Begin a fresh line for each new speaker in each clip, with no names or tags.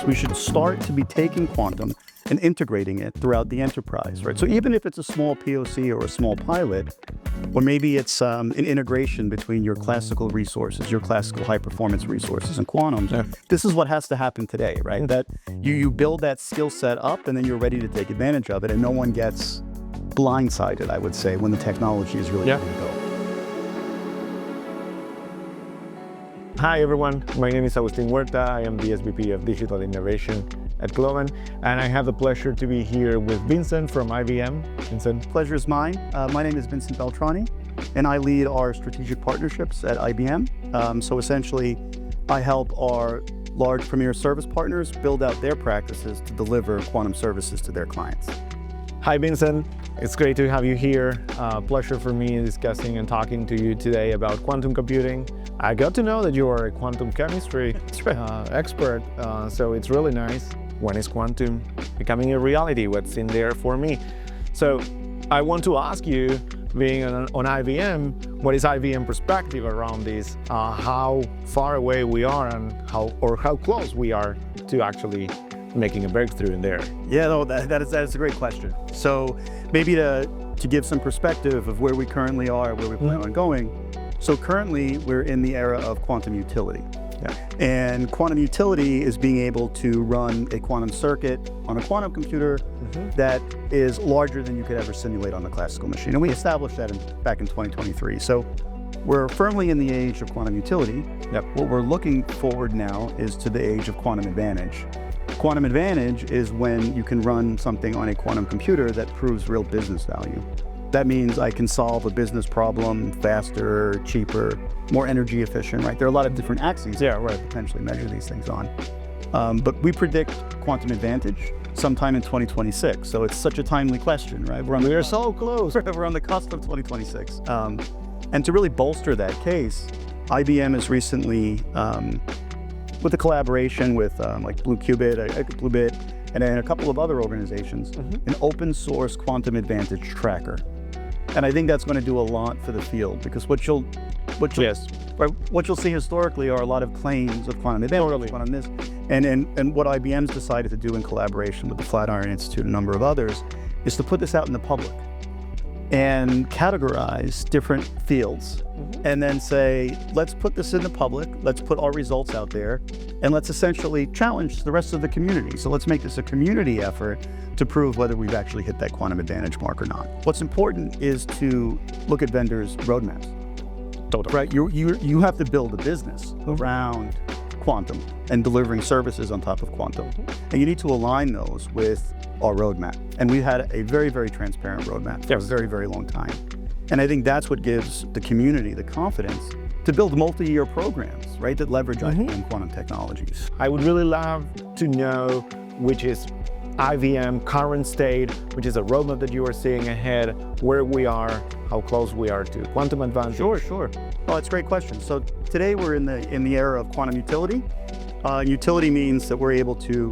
we should start to be taking quantum and integrating it throughout the enterprise, right? So even if it's a small POC or a small pilot, or maybe it's an integration between your classical resources, your classical high-performance resources and quantum, this is what has to happen today, right? That you build that skill set up and then you're ready to take advantage of it, and no one gets blindsided, I would say, when the technology is really ready to go.
Hi everyone, my name is Agustin Huerta. I am the SVP of Digital Innovation at Globant, and I have the pleasure to be here with Vincent from IBM. Vincent.
Pleasure is mine. My name is Vincent Beltrani, and I lead our strategic partnerships at IBM. So essentially, I help our large premier service partners build out their practices to deliver quantum services to their clients.
Hi Vincent, it's great to have you here. Pleasure for me discussing and talking to you today about quantum computing. I got to know that you are a quantum chemistry expert, so it's really nice. When is quantum becoming a reality? What's in there for me? So I want to ask you, being on IBM, what is IBM perspective around this? How far away we are and how close we are to actually making a breakthrough in there?
Yeah, no, that is a great question. So maybe to give some perspective of where we currently are, where we plan on going. So currently we're in the era of quantum utility. And quantum utility is being able to run a quantum circuit on a quantum computer that is larger than you could ever simulate on the classical machine. And we established that back in 2023. So we're firmly in the age of quantum utility. What we're looking forward now is to the age of quantum advantage. Quantum advantage is when you can run something on a quantum computer that proves real business value. That means I can solve a business problem faster, cheaper, more energy efficient, right? There are a lot of different axes to potentially measure these things on. But we predict quantum advantage sometime in 2026. So it's such a timely question, right?
We're so close.
We're on the cusp of 2026. And to really bolster that case, IBM has recently, with a collaboration with like Bluebit, and then a couple of other organizations, an open source quantum advantage tracker. And I think that's going to do a lot for the field, because what you'll see historically are a lot of claims of quantum advantage, quantum this, and what IBM's decided to do in collaboration with the Flatiron Institute and a number of others is to put this out in the public and categorize different fields and then say, let's put this in the public, let's put our results out there, and let's essentially challenge the rest of the community. So let's make this a community effort to prove whether we've actually hit that quantum advantage mark or not. What's important is to look at vendors' roadmaps. Right? You have to build a business around quantum and delivering services on top of quantum. And you need to align those with our roadmap. And we've had a very, very transparent roadmap for a very, very long time. And I think that's what gives the community the confidence to build multi-year programs, right, that leverage IBM quantum technologies.
I would really love to know which is IBM current state, which is a roadmap that you are seeing ahead, where we are, how close we are to quantum advantage.
Sure. Oh, it's a great question. So today we're in the era of quantum utility. Utility means that we're able to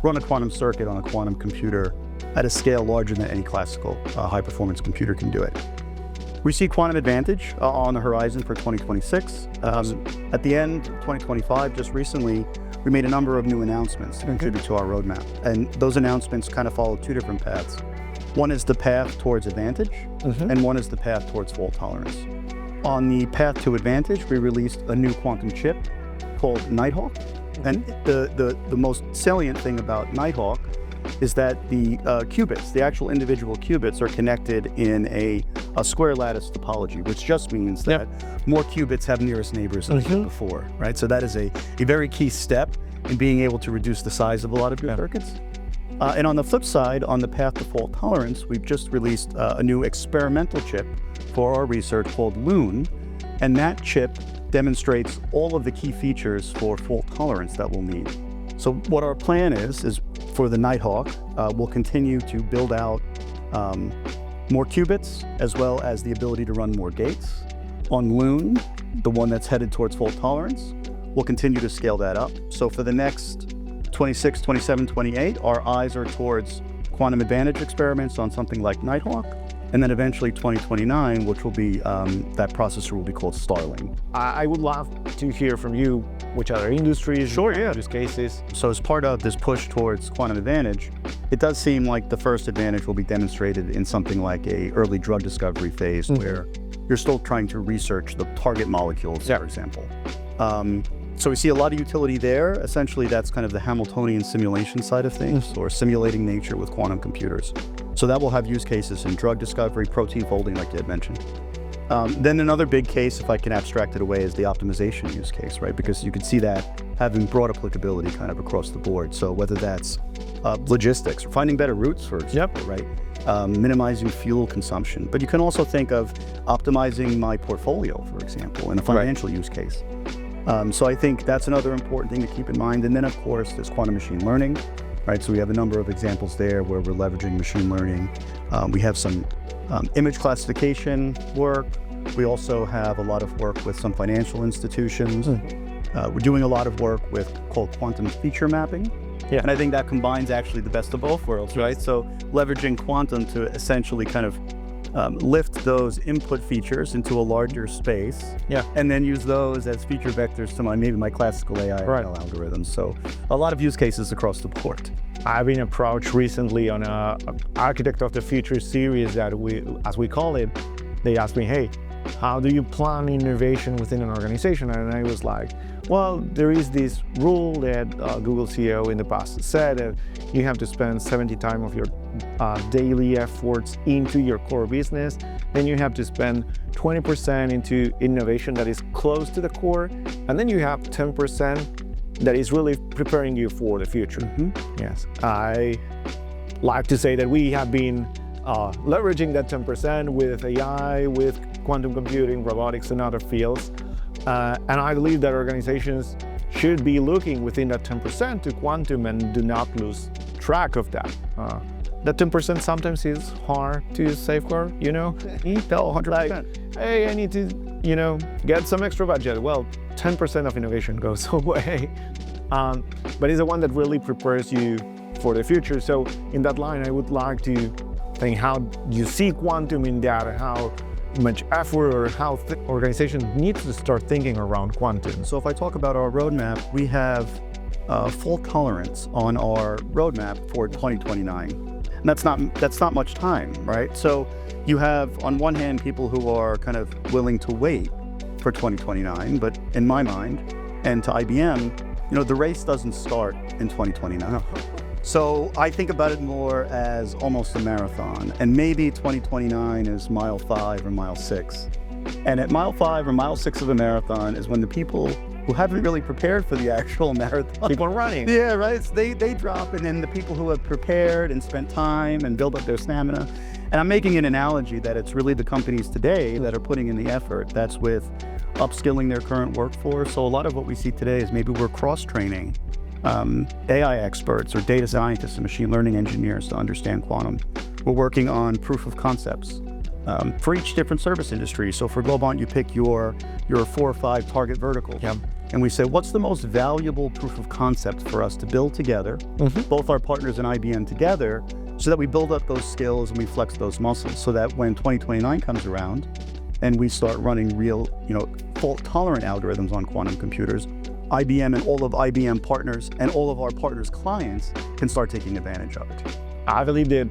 run a quantum circuit on a quantum computer at a scale larger than any classical high-performance computer can do it. We see quantum advantage on the horizon for 2026. At the end of 2025, just recently, we made a number of new announcements to contribute to our roadmap. And those announcements kind of follow two different paths. One is the path towards advantage, and one is the path towards fault tolerance. On the path to advantage, we released a new quantum chip called Nighthawk. And the most salient thing about Nighthawk is that the qubits, the actual individual qubits, are connected in a square lattice topology, which just means that more qubits have nearest neighbors than before, right? So that is a very key step in being able to reduce the size of a lot of your circuits. And on the flip side, on the path to fault tolerance, we've just released a new experimental chip for our research called Loon, and that chip demonstrates all of the key features for fault tolerance that we'll need. So what our plan is for the Nighthawk, we'll continue to build out more qubits, as well as the ability to run more gates. On Loon, the one that's headed towards fault tolerance, we'll continue to scale that up. So for the next 26, 27, 28, our eyes are towards quantum advantage experiments on something like Nighthawk, and then eventually 2029, which will be, that processor will be called Starling.
I would love to hear from you which other industries,
Sure, yeah.
use cases.
So as part of this push towards quantum advantage, it does seem like the first advantage will be demonstrated in something like a early drug discovery phase where you're still trying to research the target molecules, for example. So we see a lot of utility there. Essentially, that's kind of the Hamiltonian simulation side of things, or simulating nature with quantum computers. So that will have use cases in drug discovery, protein folding, like you had mentioned. Then another big case, if I can abstract it away, is the optimization use case, right? Because you could see that having broad applicability kind of across the board. So whether that's logistics, finding better routes, for example, right? Minimizing fuel consumption. But you can also think of optimizing my portfolio, for example, in a financial use case. So I think that's another important thing to keep in mind. And then, of course, there's quantum machine learning, right? So we have a number of examples there where we're leveraging machine learning. We have some image classification work. We also have a lot of work with some financial institutions. We're doing a lot of work with called quantum feature mapping.
Yeah.
And I think that combines actually the best of both worlds, right? So leveraging quantum to essentially kind of lift those input features into a larger space, and then use those as feature vectors to maybe my classical AI ML algorithms. So a lot of use cases across the board.
I've been approached recently on a Architect of the Future series that as we call it. They asked me, hey, how do you plan innovation within an organization? And I was like, well, there is this rule that Google CEO in the past said that you have to spend 70% of your daily efforts into your core business. Then you have to spend 20% into innovation that is close to the core. And then you have 10% that is really preparing you for the future. Yes, I like to say that we have been leveraging that 10% with AI, with quantum computing, robotics, and other fields. And I believe that organizations should be looking within that 10% to quantum and do not lose track of that. That 10% sometimes is hard to safeguard, you know?
No, 100%.
Like, hey, I need to, get some extra budget. Well, 10% of innovation goes away. But it's the one that really prepares you for the future. So in that line, I would like to think how you see quantum in that, how much effort or how organizations need to start thinking around quantum.
So if I talk about our roadmap, we have fault tolerance on our roadmap for 2029. And that's not much time, right? So you have, on one hand, people who are kind of willing to wait for 2029, but in my mind, and to IBM, the race doesn't start in 2029. So I think about it more as almost a marathon, and maybe 2029 is mile 5 or mile 6. And at mile 5 or mile 6 of a marathon is when the people who haven't really prepared for the actual marathon
keep on running.
Yeah, right. So they drop, and then the people who have prepared and spent time and build up their stamina. And I'm making an analogy that it's really the companies today that are putting in the effort. That's with upskilling their current workforce. So a lot of what we see today is maybe we're cross-training AI experts or data scientists and machine learning engineers to understand quantum. We're working on proof of concepts for each different service industry. So for Globant, you pick your 4 or 5 target verticals. And we say, what's the most valuable proof of concept for us to build together, both our partners and IBM together, so that we build up those skills and we flex those muscles, so that when 2029 comes around and we start running real, fault-tolerant algorithms on quantum computers, IBM and all of IBM partners and all of our partners' clients can start taking advantage of it.
I believe that,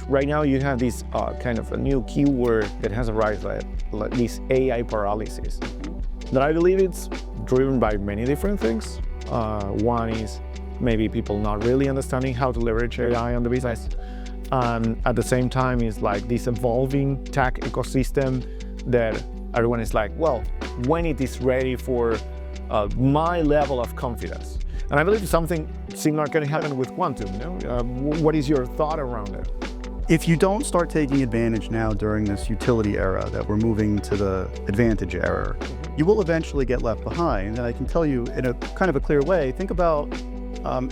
right now you have this kind of a new keyword that has arisen, like this AI paralysis. That I believe it's driven by many different things. One is maybe people not really understanding how to leverage AI on the business. At the same time, it's like this evolving tech ecosystem that everyone is like, when it is ready for my level of confidence. And I believe something similar can happen with quantum. What is your thought around it?
If you don't start taking advantage now during this utility era that we're moving to the advantage era, you will eventually get left behind. And I can tell you in a kind of a clear way, think about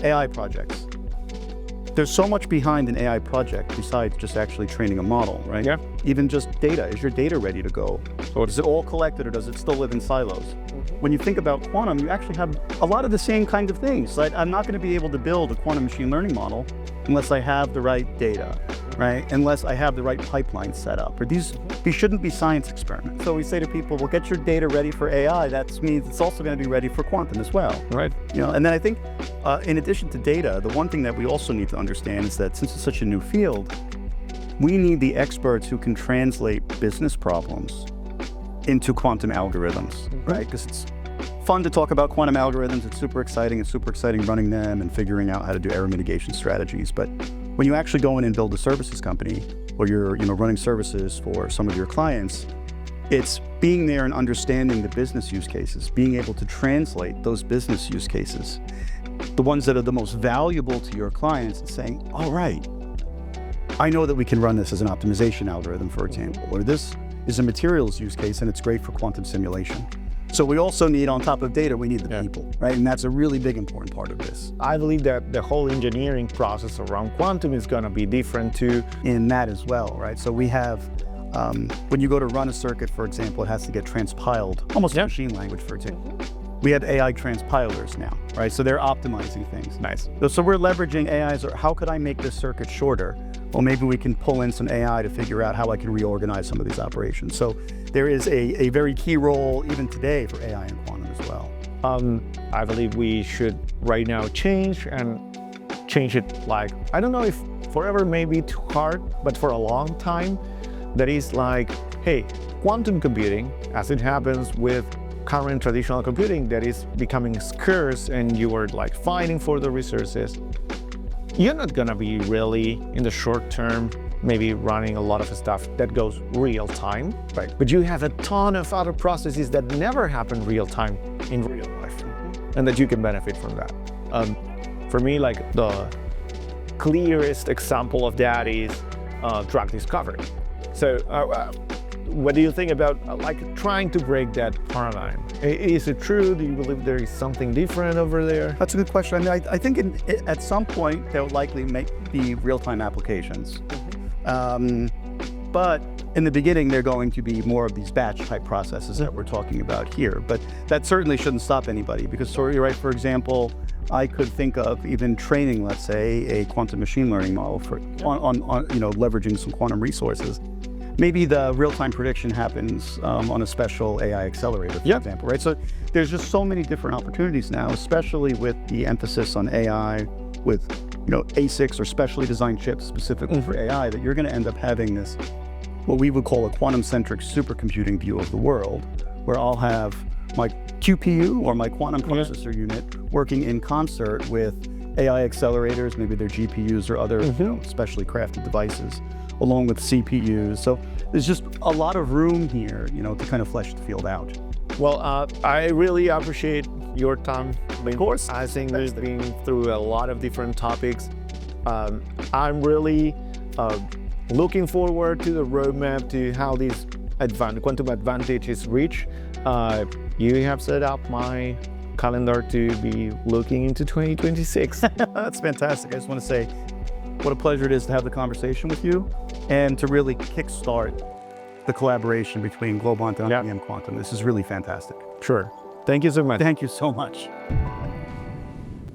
AI projects. There's so much behind an AI project besides just actually training a model, right?
Yeah.
Even just data. Is your data ready to go? Or is it all collected, or does it still live in silos? When you think about quantum, you actually have a lot of the same kinds of things. Like, I'm not going to be able to build a quantum machine learning model unless I have the right data. right? Unless I have the right pipeline set up. Or these shouldn't be science experiments. So we say to people, well, get your data ready for AI. That means it's also going to be ready for quantum as well.
Right.
And then I think in addition to data, the one thing that we also need to understand is that since it's such a new field, we need the experts who can translate business problems into quantum algorithms, right? Because it's fun to talk about quantum algorithms. It's super exciting. It's super exciting running them and figuring out how to do error mitigation strategies. But when you actually go in and build a services company, or you're running services for some of your clients, it's being there and understanding the business use cases, being able to translate those business use cases, the ones that are the most valuable to your clients, and saying, all right, I know that we can run this as an optimization algorithm, for example, or this is a materials use case and it's great for quantum simulation. So we also need, on top of data, we need the people, right? And that's a really big, important part of this.
I believe that the whole engineering process around quantum is going to be different too.
In that as well, right? So we have, when you go to run a circuit, for example, it has to get transpiled, almost machine language, for example. We have AI transpilers now, right? So they're optimizing things.
Nice.
So we're leveraging AIs, or how could I make this circuit shorter? Well, maybe we can pull in some AI to figure out how I can reorganize some of these operations. So there is a very key role even today for AI and quantum as well.
I believe we should right now change it, like, I don't know if forever may be too hard, but for a long time, that is like, hey, quantum computing, as it happens with current traditional computing that is becoming scarce and you are like fighting for the resources, you're not gonna be really in the short term maybe running a lot of stuff that goes real time, right? But you have a ton of other processes that never happen real time in real life, and that you can benefit from that. For me, like the clearest example of that is drug discovery. So what do you think about like trying to break that paradigm? Is it true? Do you believe there is something different over there?
That's a good question. I mean, I think at some point there will likely be real-time applications. But in the beginning, they're going to be more of these batch-type processes that we're talking about here. But that certainly shouldn't stop anybody, because, so you're right, for example, I could think of even training, let's say, a quantum machine learning model on leveraging some quantum resources. Maybe the real-time prediction happens on a special AI accelerator, for example, right? So there's just so many different opportunities now, especially with the emphasis on AI, with ASICs or specially designed chips specifically for AI, that you're going to end up having this, what we would call a quantum-centric supercomputing view of the world, where I'll have my QPU or my quantum processor unit working in concert with AI accelerators, maybe their GPUs or other specially crafted devices, along with CPUs. So there's just a lot of room here, to kind of flesh the field out.
Well, I really appreciate your time. Of course. I think we've been through a lot of different topics. I'm really looking forward to the roadmap to how this quantum advantage is reached. You have set up my calendar to be looking into 2026.
That's fantastic. I just want to say what a pleasure it is to have the conversation with you and to really kickstart the collaboration between Globant and IBM Quantum. This is really fantastic.
Sure. Thank you so much.
Thank you so much.